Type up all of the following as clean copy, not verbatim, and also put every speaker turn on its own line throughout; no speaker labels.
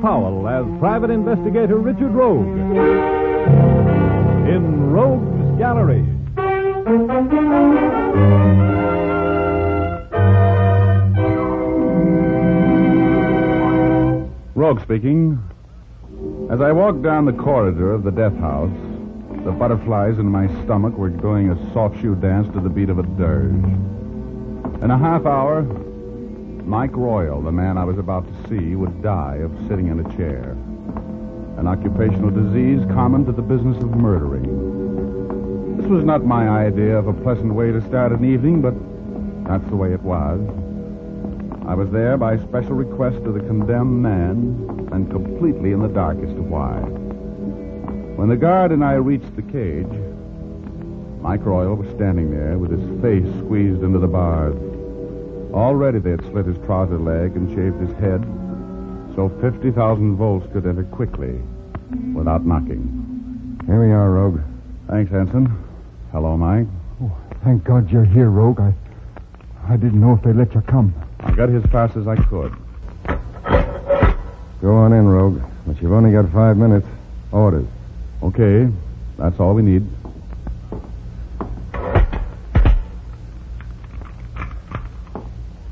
Powell as Private Investigator Richard Rogue in Rogue's Gallery.
Rogue speaking. As I walked down the corridor of the death house, the butterflies in my stomach were doing a soft shoe dance to the beat of a dirge. In a half hour, Mike Royal, the man I was about to see, would die of sitting in a chair. An occupational disease common to the business of murdering. This was not my idea of a pleasant way to start an evening, but that's the way it was. I was there by special request of the condemned man, and completely in the dark as to why. When the guard and I reached the cage, Mike Royal was standing there with his face squeezed into the bars. Already they had slit his trouser leg and shaved his head, so 50,000 volts could enter quickly without knocking.
Here we are, Rogue.
Thanks, Ensign. Hello, Mike.
Oh, thank God you're here, Rogue. I didn't know if they'd let you come.
I got here as fast as I could.
Go on in, Rogue. But you've only got 5 minutes. Orders.
Okay, that's all we need.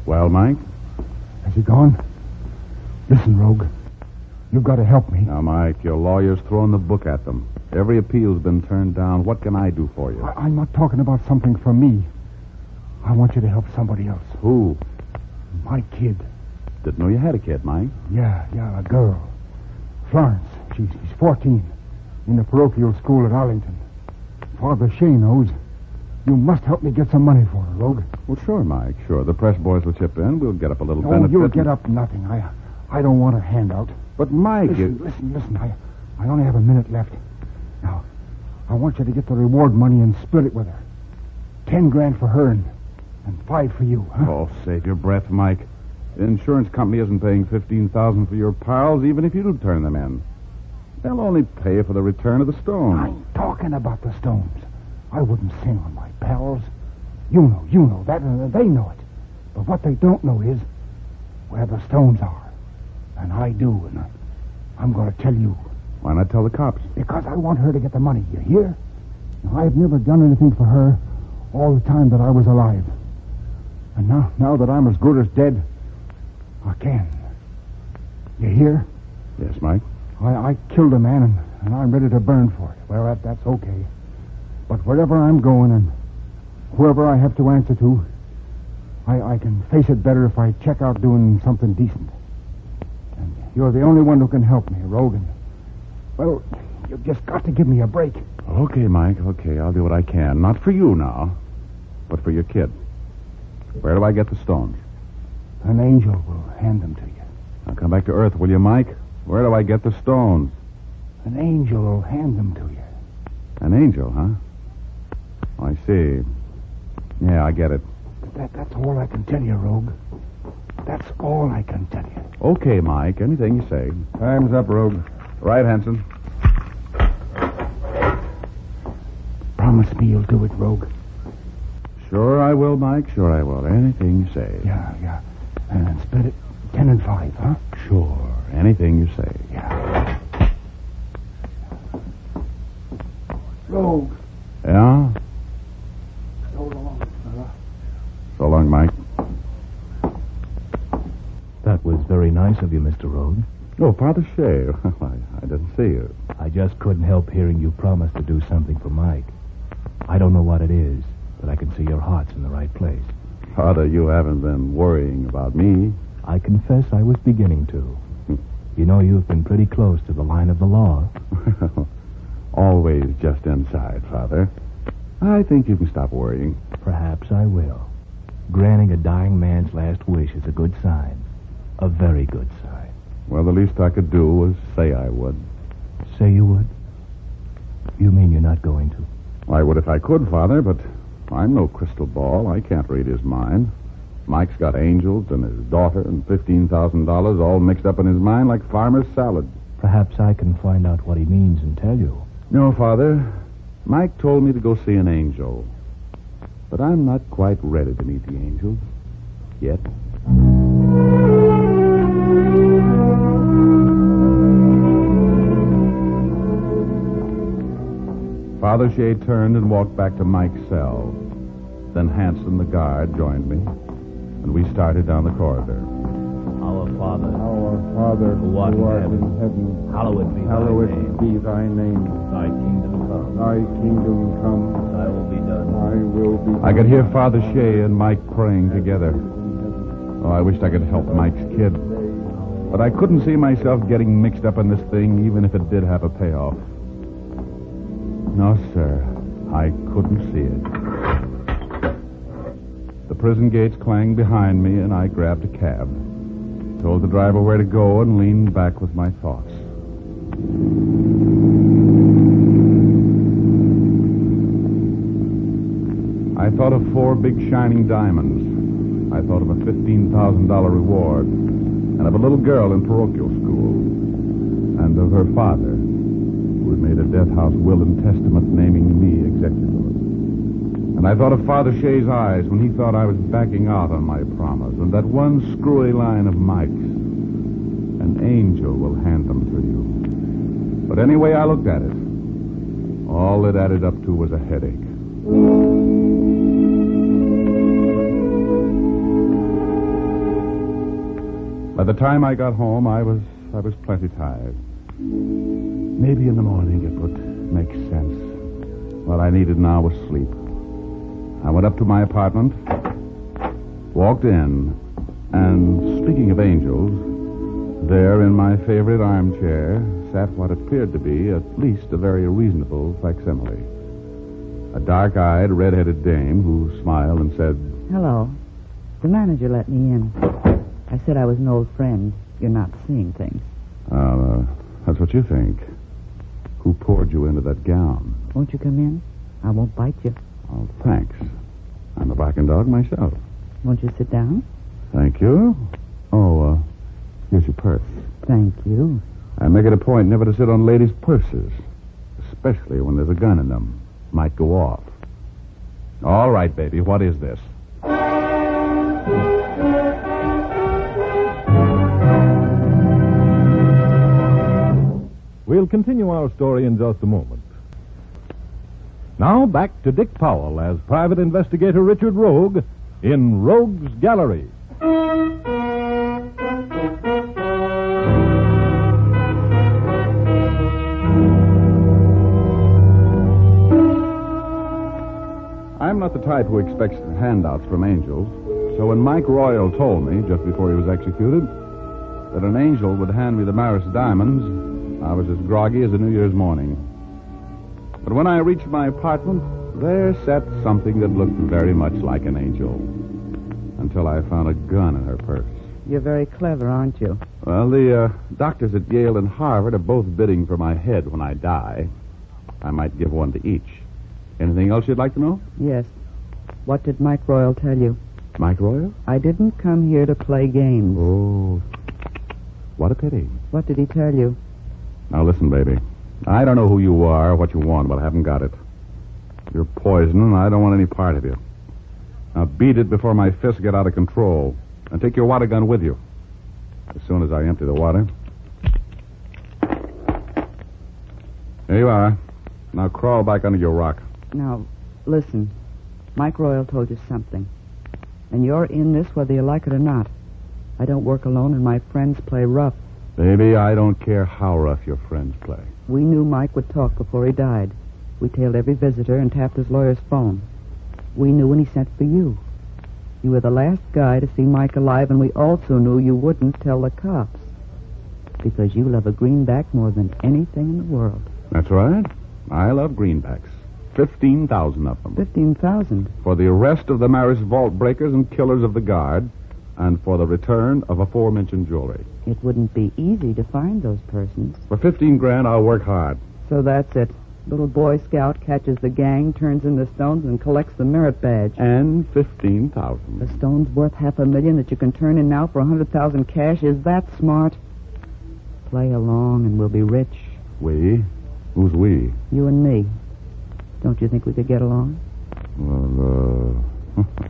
Well, Mike?
Has he gone? Listen, Rogue. You've got to help me.
Now, Mike, your lawyer's throwing the book at them. Every appeal's been turned down. What can I do for you?
I'm not talking about something for me. I want you to help somebody else.
Who?
My kid.
Didn't know you had a kid, Mike.
Yeah, a girl. Florence. She's 14. In the parochial school at Arlington. Father Shea knows. You must help me get some money for her, Rogue.
Well, sure, Mike, sure. The press boys will chip in. We'll get up a little
No,
benefit.
you'll get up nothing. I don't want a handout.
But, Mike...
Listen. I only have a minute left. Now, I want you to get the reward money and split it with her. 10 grand for her and 5 for you, huh?
Oh, save your breath, Mike. The insurance company isn't paying $15,000 for your pals, even if you do turn them in. They'll only pay for the return of the stones.
I'm talking about the stones. I wouldn't sing on my pals. You know that, and they know it. But what they don't know is where the stones are. And I do, and I'm going to tell you.
Why not tell the cops?
Because I want her to get the money, you hear? Now, I've never done anything for her all the time that I was alive. And now that I'm as good as dead, I can. You hear?
Yes, Mike.
I killed a man, and I'm ready to burn for it. Well, that's okay. But wherever I'm going and whoever I have to answer to, I can face it better if I check out doing something decent. And you're the only one who can help me, Rogan. Well, you've just got to give me a break.
Okay, Mike, okay. I'll do what I can. Not for you now, but for your kid. Where do I get the stones?
An angel will hand them to you.
Now come back to Earth, will you, Mike? Where do I get the stones?
An angel will hand them to you.
An angel, huh? Oh, I see. Yeah, I get it.
That's all I can tell you, Rogue. That's all I can tell you.
Okay, Mike. Anything you say.
Time's up, Rogue.
Right, Hanson.
Promise me you'll do it, Rogue.
Sure I will, Mike. Sure I will. Anything you say.
Yeah. And split it 10 and 5, huh?
Sure. Anything you say.
Yeah. Rogue.
Yeah?
So long, fella.
So long, Mike.
That was very nice of you, Mr. Rogue.
Oh, Father Shea. I didn't see you.
I just couldn't help hearing you promise to do something for Mike. I don't know what it is, but I can see your heart's in the right place.
Father, you haven't been worrying about me.
I confess I was beginning to. You know, you've been pretty close to the line of the law.
Always just inside, Father. I think you can stop worrying.
Perhaps I will. Granting a dying man's last wish is a good sign. A very good sign.
Well, the least I could do was say I would.
Say you would? You mean you're not going to?
I would if I could, Father, but I'm no crystal ball. I can't read his mind. Mike's got angels and his daughter and $15,000 all mixed up in his mind like farmer's salad.
Perhaps I can find out what he means and tell you.
No, Father. Mike told me to go see an angel. But I'm not quite ready to meet the angels. Yet. Father Shea turned and walked back to Mike's cell. Then Hanson, the guard, joined me, and we started down the corridor.
Our Father,
who art in heaven,
hallowed be
hallowed
thy name.
be thy name.
Thy kingdom come.
Thy kingdom come.
Thy will be done.
Thy will be done.
I could hear Father Shea and Mike praying together. Oh, I wished I could help Mike's kid. But I couldn't see myself getting mixed up in this thing, even if it did have a payoff. No, sir. I couldn't see it. The prison gates clanged behind me, and I grabbed a cab. Told the driver where to go and leaned back with my thoughts. I thought of 4 big shining diamonds. I thought of a $15,000 reward, and of a little girl in parochial school, and of her father, who had made a death house will and testament naming me executor. And I thought of Father Shea's eyes when he thought I was backing out on my promise, and that one screwy line of Mike's, an angel will hand them to you. But any way I looked at it, all it added up to was a headache. By the time I got home, I was plenty tired. Maybe in the morning it would make sense. What I needed now was sleep. I went up to my apartment, walked in, and speaking of angels, there in my favorite armchair sat what appeared to be at least a very reasonable facsimile. A dark-eyed, red-headed dame who smiled and said,
Hello. The manager let me in. I said I was an old friend. You're not seeing things.
That's what you think. Who poured you into that gown?
Won't you come in? I won't bite you.
Oh, thanks. I'm a barking dog myself.
Won't you sit down?
Thank you. Oh, here's your purse.
Thank you.
I make it a point never to sit on ladies' purses, especially when there's a gun in them. Might go off. All right, baby, what is this?
We'll continue our story in just a moment. Now back to Dick Powell as Private Investigator Richard Rogue in Rogue's Gallery.
I'm not the type who expects handouts from angels, so when Mike Royal told me, just before he was executed, that an angel would hand me the Maris diamonds, I was as groggy as a New Year's morning. But when I reached my apartment, there sat something that looked very much like an angel. Until I found a gun in her purse.
You're very clever, aren't you?
Well, the doctors at Yale and Harvard are both bidding for my head when I die. I might give one to each. Anything else you'd like to know?
Yes. What did Mike Royal tell you?
Mike Royal?
I didn't come here to play games.
Oh, what a pity.
What did he tell you?
Now listen, baby. I don't know who you are or what you want, but I haven't got it. You're poison, and I don't want any part of you. Now beat it before my fists get out of control. And take your water gun with you. As soon as I empty the water. There you are. Now crawl back under your rock.
Now, listen. Mike Royal told you something. And you're in this whether you like it or not. I don't work alone, and my friends play rough.
Baby, I don't care how rough your friends play.
We knew Mike would talk before he died. We tailed every visitor and tapped his lawyer's phone. We knew when he sent for you. You were the last guy to see Mike alive, and we also knew you wouldn't tell the cops. Because you love a greenback more than anything in the world.
That's right. I love greenbacks. 15,000 of them.
15,000?
For the arrest of the Maris vault breakers and killers of the guard, and for the return of aforementioned jewelry.
It wouldn't be easy to find those persons.
For 15 grand, I'll work hard.
So that's it. Little Boy Scout catches the gang, turns in the stones, and collects the merit badge.
And 15,000.
The stone's worth $500,000 that you can turn in now for 100,000 cash. Is that smart? Play along and we'll be rich.
We? Who's we?
You and me. Don't you think we could get along?
Well,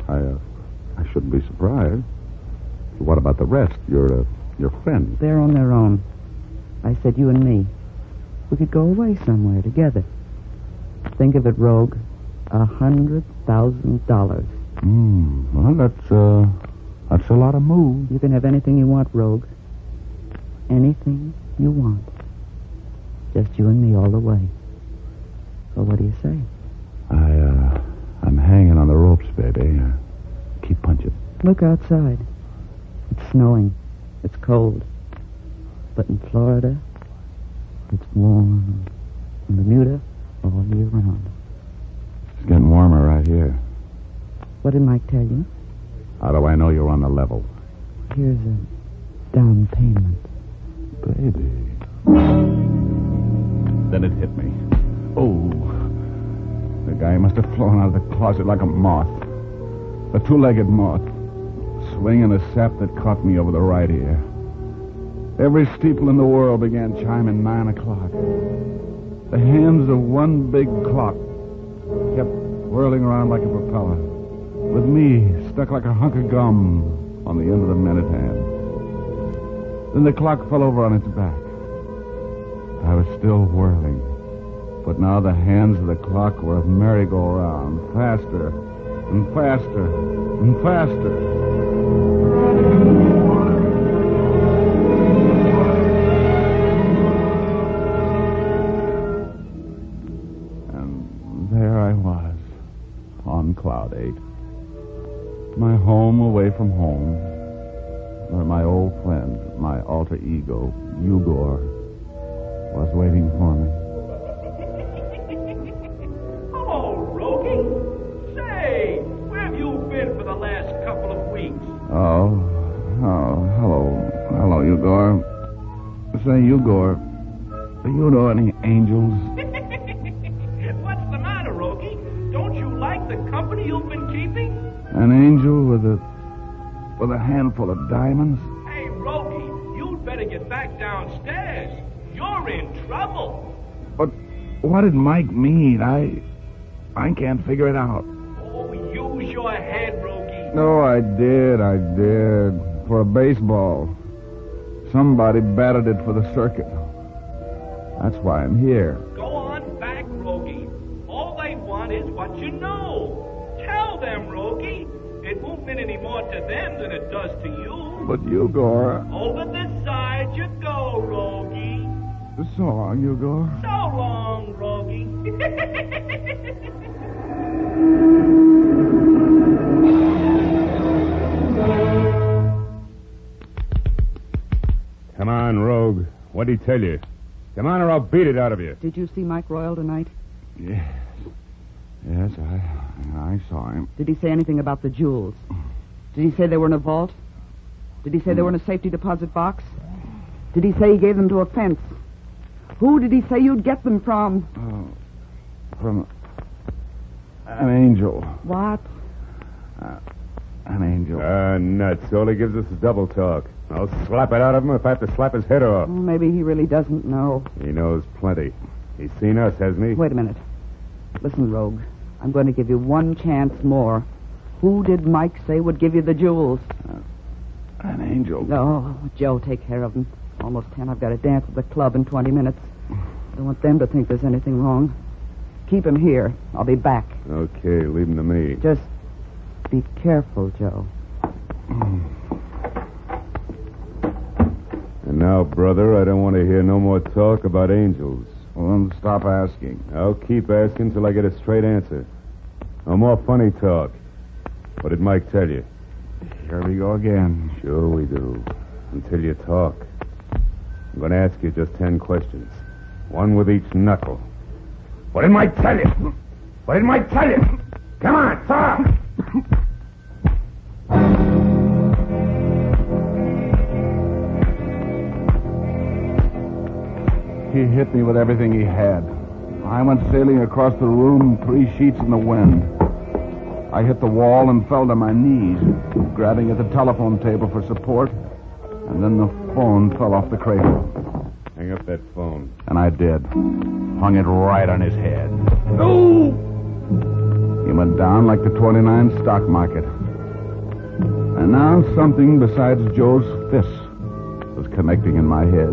I shouldn't be surprised. What about the rest? Your friends?
They're on their own. I said you and me. We could go away somewhere together. Think of it, Rogue. $100,000.
Well, that's a lot of move.
You can have anything you want, Rogue. Anything you want. Just you and me all the way. So what do you say?
I'm hanging on the ropes, baby. Keep punching.
Look outside. It's snowing. It's cold. But in Florida, it's warm and Bermuda all year round.
It's getting warmer right here.
What did Mike tell you?
How do I know you're on the level?
Here's a down payment.
Baby. Then it hit me. Oh. The guy must have flown out of the closet like a moth. A two-legged moth. Swinging a sap that caught me over the right ear. Every steeple in the world began chiming 9 o'clock. The hands of one big clock kept whirling around like a propeller, with me stuck like a hunk of gum on the end of the minute hand. Then the clock fell over on its back. I was still whirling, but now the hands of the clock were a merry-go-round, faster and faster and faster. There I was, on Cloud 8. My home away from home, where my old friend, my alter ego, Ugor, was waiting for me.
Hello, Rogie. Say, where have you been for the last couple of weeks?
Oh, hello, Ugor. Say, Ugor, do you know any angels?
What's the matter, Rogie? Don't you like the company you've been keeping?
An angel with a handful of diamonds?
Hey, Rogie, you'd better get back downstairs. You're in trouble.
But what did Mike mean? I can't figure it out.
Oh, use your head, Rogie.
No, I did. For a baseball. Somebody batted it for the circuit. That's why I'm here.
Go on back, Rogie. All they want is what you know. Tell them, Rogie. It won't mean any more to them than it does to you.
But Ugor...
Over this side you go, Rogie.
So long, Ugor.
So long, Rogie.
Come on, Rogue. What'd he tell you? Come on or I'll beat it out of you.
Did you see Mike Royal tonight?
Yes, I saw him.
Did he say anything about the jewels? Did he say they were in a vault? Did he say they were in a safety deposit box? Did he say he gave them to a fence? Who did he say you'd get them from?
From an angel.
What?
An angel.
Nuts. All he gives us is double talk. I'll slap it out of him if I have to slap his head off.
Oh, maybe he really doesn't know.
He knows plenty. He's seen us, hasn't he?
Wait a minute. Listen, Rogue. I'm going to give you one chance more. Who did Mike say would give you the jewels?
An angel.
Oh, Joe, take care of him. Almost 10. I've got to dance at the club in 20 minutes. I don't want them to think there's anything wrong. Keep him here. I'll be back.
Okay, leave him to me.
Just be careful, Joe.
And now, brother, I don't want to hear no more talk about angels.
Well, then stop asking.
I'll keep asking till I get a straight answer. No more funny talk. What did Mike tell you?
Here we go again.
Sure we do. Until you talk. I'm going to ask you just 10 questions. One with each knuckle. What did Mike tell you? What did Mike tell you? Come on, talk!
He hit me with everything he had. I went sailing across the room, 3 sheets in the wind. I hit the wall and fell to my knees, grabbing at the telephone table for support, and then the phone fell off the cradle.
Hang up that phone.
And I did. Hung it right on his head. No! He went down like the 29 stock market. And now something besides Joe's fist was connecting in my head.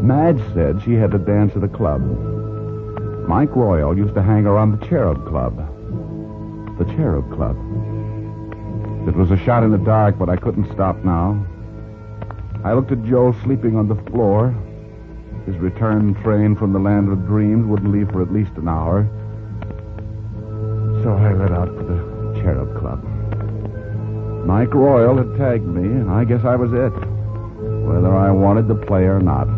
Madge said she had to dance at a club. Mike Royal used to hang around the Cherub Club. The Cherub Club. It was a shot in the dark, but I couldn't stop now. I looked at Joe sleeping on the floor. His return train from the land of dreams wouldn't leave for at least an hour. So I let out for the Cherub Club. Mike Royal had tagged me, and I guess I was it, whether I wanted to play or not.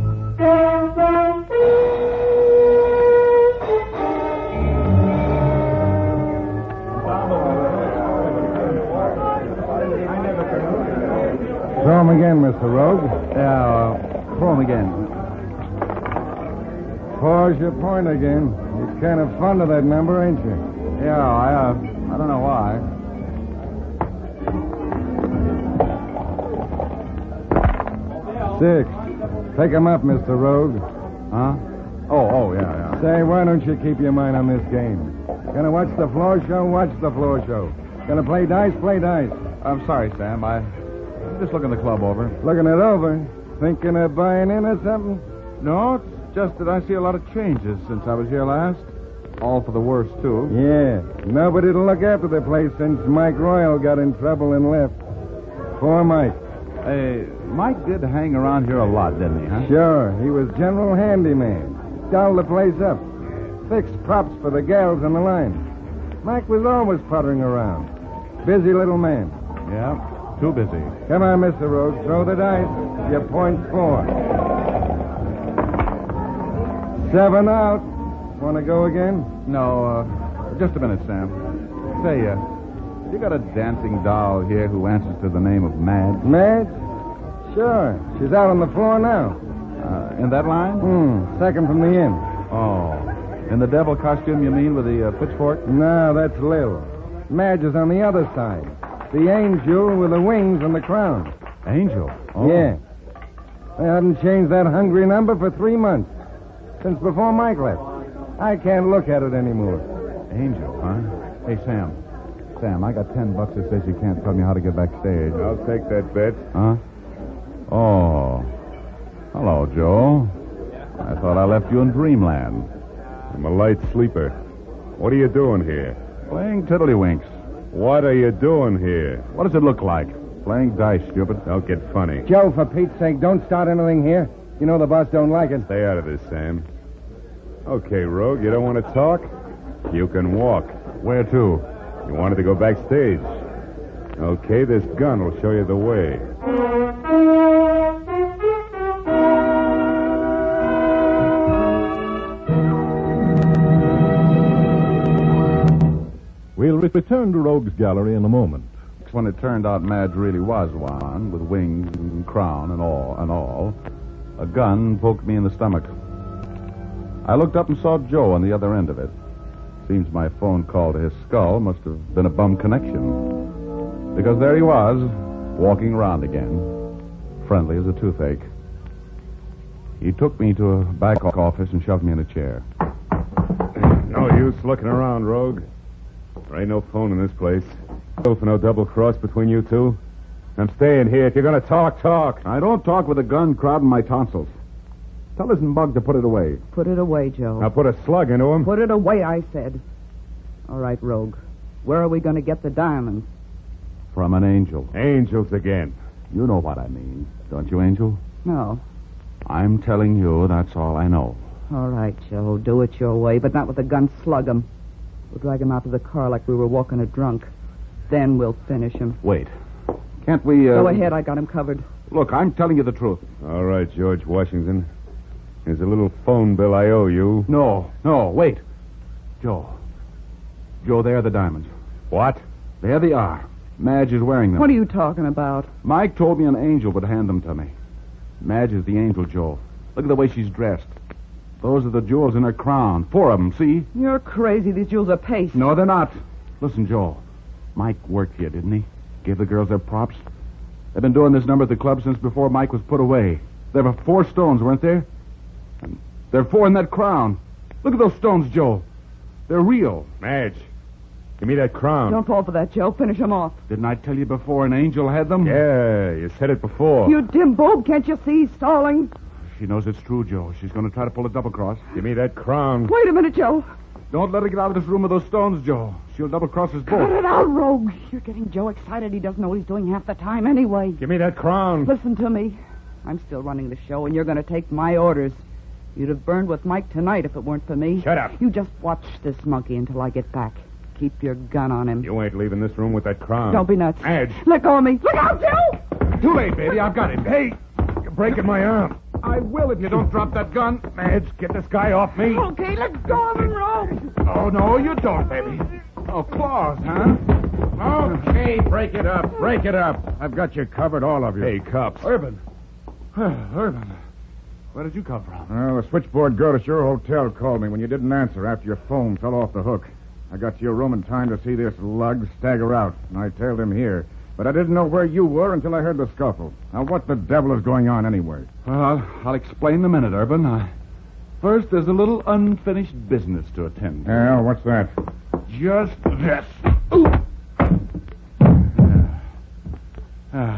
Throw him again, Mr. Rogue.
Yeah, throw him again.
Pause your point again. You're kind of fond of that number, ain't you?
Yeah, I don't know why.
Six. Pick him up, Mr. Rogue.
Huh? Oh, yeah.
Say, why don't you keep your mind on this game? Gonna watch the floor show? Watch the floor show. Gonna play dice? Play dice.
I'm sorry, Sam. I'm just looking the club over.
Looking it over? Thinking of buying in or something?
No, it's just that I see a lot of changes since I was here last. All for the worse, too.
Yeah. Nobody to look after the place since Mike Royal got in trouble and left. Poor Mike.
Hey, Mike did hang around here a lot, didn't he, huh?
Sure. He was general handyman. Dolled the place up. Fixed props for the gals on the line. Mike was always puttering around. Busy little man.
Yeah, too busy.
Come on, Mr. Rogue. Throw the dice. Your point's 4. 7 out. Want to go again?
No, just a minute, Sam. Say, you got a dancing doll here who answers to the name of Madge?
Madge? Sure. She's out on the floor now.
In that line?
Second from the inn.
Oh. In the devil costume, you mean, with the pitchfork?
No, that's Lil. Madge is on the other side. The angel with the wings and the crown.
Angel? Oh.
Yeah. They haven't changed that hungry number for 3 months. Since before Mike left. I can't look at it anymore.
Angel, huh? Hey, Sam. Sam, I got $10 that says you can't tell me how to get backstage.
I'll take that bet.
Huh? Oh. Hello, Joe. I thought I left you in dreamland.
I'm a light sleeper. What are you doing here?
Playing tiddlywinks.
What are you doing here?
What does it look like? Playing dice, stupid.
Don't get funny.
Joe, for Pete's sake, don't start anything here. You know the boss don't like it.
Stay out of this, Sam. Okay, Rogue, you don't want to talk? You can walk.
Where to?
You wanted to go backstage. Okay, this gun will show you the way.
We'll return to Rogue's Gallery in a moment.
When it turned out Madge really was one, with wings and crown and all, a gun poked me in the stomach. I looked up and saw Joe on the other end of it. Seems my phone call to his skull must have been a bum connection. Because there he was, walking around again, friendly as a toothache. He took me to a back office and shoved me in a chair.
No use looking around, Rogue. There ain't no phone in this place. For no double cross between you two. I'm staying here. If you're going to talk, talk.
I don't talk with a gun crowding my tonsils. Tell this bug to put it away.
Put it away, Joe.
Now put a slug into him.
Put it away, I said. All right, Rogue. Where are we going to get the diamonds?
From an angel.
Angels again.
You know what I mean, don't you, Angel?
No.
I'm telling you that's all I know.
All right, Joe. Do it your way, but not with a gun. Slug him. We'll drag him out to the car like we were walking a drunk. Then we'll finish him.
Wait. Can't we,
Go ahead. I got him covered.
Look, I'm telling you the truth.
All right, George Washington. Here's a little phone bill I owe you.
No, wait. Joe, there are the diamonds.
What?
There they are. Madge is wearing them.
What are you talking about?
Mike told me an angel would hand them to me. Madge is the angel, Joe. Look at the way she's dressed. Those are the jewels in her crown. 4 of them, see?
You're crazy. These jewels are paste.
No, they're not. Listen, Joe. Mike worked here, didn't he? Gave the girls their props. They've been doing this number at the club since before Mike was put away. There were 4 stones, weren't there? And there are 4 in that crown. Look at those stones, Joe. They're real.
Madge, give me that crown.
Don't fall for that, Joe. Finish him off.
Didn't I tell you before an angel had them?
Yeah, you said it before.
You dim bulb. Can't you see he's stalling?
She knows it's true, Joe. She's going to try to pull a double cross.
Give me that crown.
Wait a minute, Joe.
Don't let her get out of this room with those stones, Joe. She'll double cross us
Cut
both.
it out, Rogue. You're getting Joe excited. He doesn't know what he's doing half the time anyway.
Give me that crown.
Listen to me. I'm still running the show, and you're going to take my orders. You'd have burned with Mike tonight if it weren't for me.
Shut up.
You just watch this monkey until I get back. Keep your gun on him.
You ain't leaving this room with that crown.
Don't be nuts.
Madge.
Let go of me. Look out, Joe!
Too late, baby. I've got him. Hey, you're breaking my arm.
I will if you don't drop that gun.
Madge, get this guy off me.
Okay, let go of him, Rogue.
Oh, no, you don't, baby. Oh, claws, huh?
Okay, break it up. Break it up. I've got you covered, all of you. Hey, cops.
Urban. Urban. Where did you come from?
Well, the switchboard girl at your hotel called me when you didn't answer after your phone fell off the hook. I got to your room in time to see this lug stagger out, and I tailed him here. But I didn't know where you were until I heard the scuffle. Now, what the devil is going on anyway?
Well, I'll explain in a minute, Urban. First, there's a little unfinished business to attend to.
Yeah, what's that?
Just this.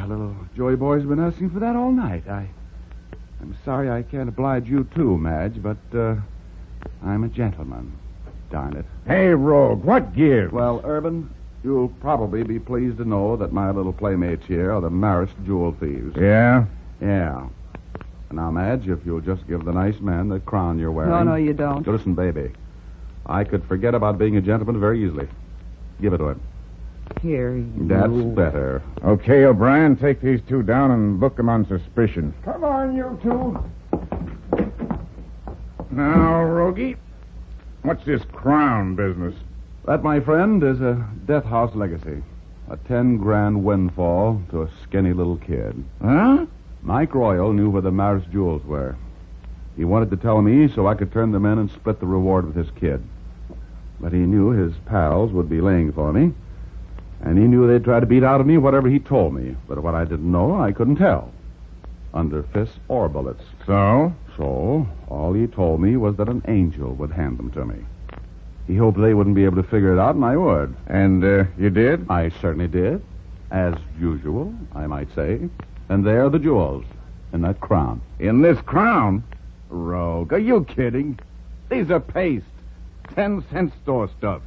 Little Joey boy's been asking for that all night. I'm sorry I can't oblige you too, Madge, but I'm a gentleman. Darn it.
Hey, Rogue, what gives?
Well, Urban, you'll probably be pleased to know that my little playmates here are the Marist jewel thieves.
Yeah?
Yeah. Now, Madge, if you'll just give the nice man the crown you're wearing.
No, you don't.
Listen, baby. I could forget about being a gentleman very easily. Give it to him.
Here, you...
That's better.
Okay, O'Brien, take these two down and book them on suspicion.
Come on, you two.
Now, Rogie, what's this crown business?
That, my friend, is a death house legacy. A 10-grand windfall to a skinny little kid.
Huh?
Mike Royal knew where the Marist jewels were. He wanted to tell me so I could turn them in and split the reward with his kid. But he knew his pals would be laying for me, and he knew they'd try to beat out of me whatever he told me. But what I didn't know, I couldn't tell. Under fists or bullets.
So?
So, all he told me was that an angel would hand them to me. He hoped they wouldn't be able to figure it out, and I would.
And you did?
I certainly did. As usual, I might say. And there are the jewels in that crown.
In this crown? Rogue, are you kidding? These are paste. 10-cent store stuff.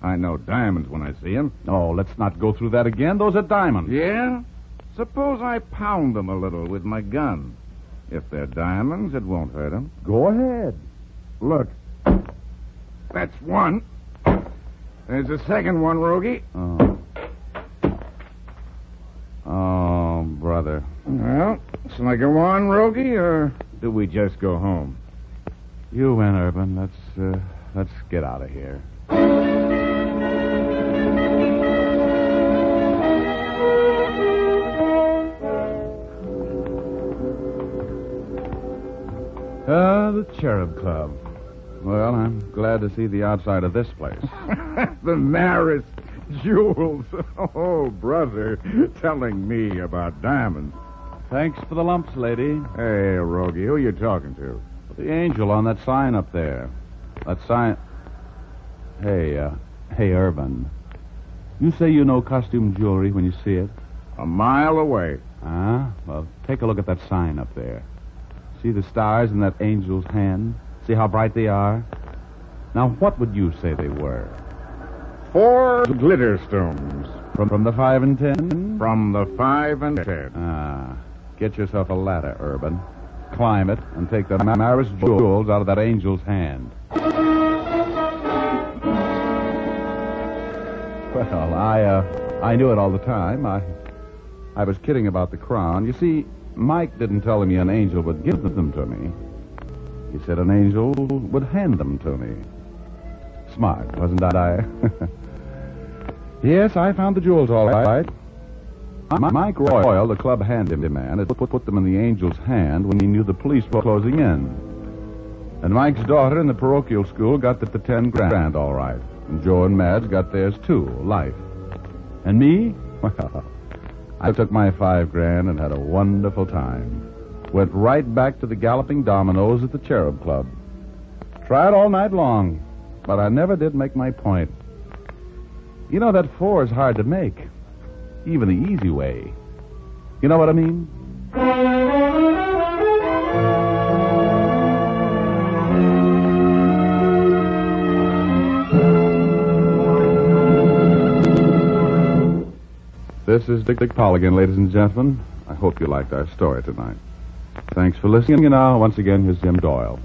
I know diamonds when I see them.
Oh, let's not go through that again. Those are diamonds.
Yeah? Suppose I pound them a little with my gun. If they're diamonds, it won't hurt them.
Go ahead.
Look. That's one. There's a second one, Rogie.
Oh, brother.
Well, shall I go on, Rogie, or do we just go home?
You win, Urban. Let's get out of here. The Cherub Club. Well, I'm glad to see the outside of this place.
The Marist jewels. Oh, brother, telling me about diamonds.
Thanks for the lumps, lady.
Hey, Rogie, who you talking to?
The angel on that sign up there. That sign... Hey, Urban. You say you know costume jewelry when you see it?
A mile away.
Ah, well, take a look at that sign up there. See the stars in that angel's hand? See how bright they are? Now, what would you say they were?
4 glitter stones.
From the 5 and 10?
From the 5 and 10.
Ah, get yourself a ladder, Urban. Climb it and take the Marist jewels out of that angel's hand. Well, I knew it all the time. I was kidding about the crown. You see, Mike didn't tell me an angel would give them to me. He said an angel would hand them to me. Smart, wasn't I? Yes, I found the jewels all right. Mike Royal, the club handyman, had put them in the angel's hand when he knew the police were closing in. And Mike's daughter in the parochial school got the 10 grand all right. And Joe and Madge got theirs too, life. And me? Well, I took my 5 grand and had a wonderful time. Went right back to the galloping dominoes at the Cherub Club. Tried all night long, but I never did make my point. You know, that 4 is hard to make. Even the easy way. You know what I mean? this is Dick Powell again, ladies and gentlemen. I hope you liked our story tonight. Thanks for listening, and now, once again, here's Jim Doyle.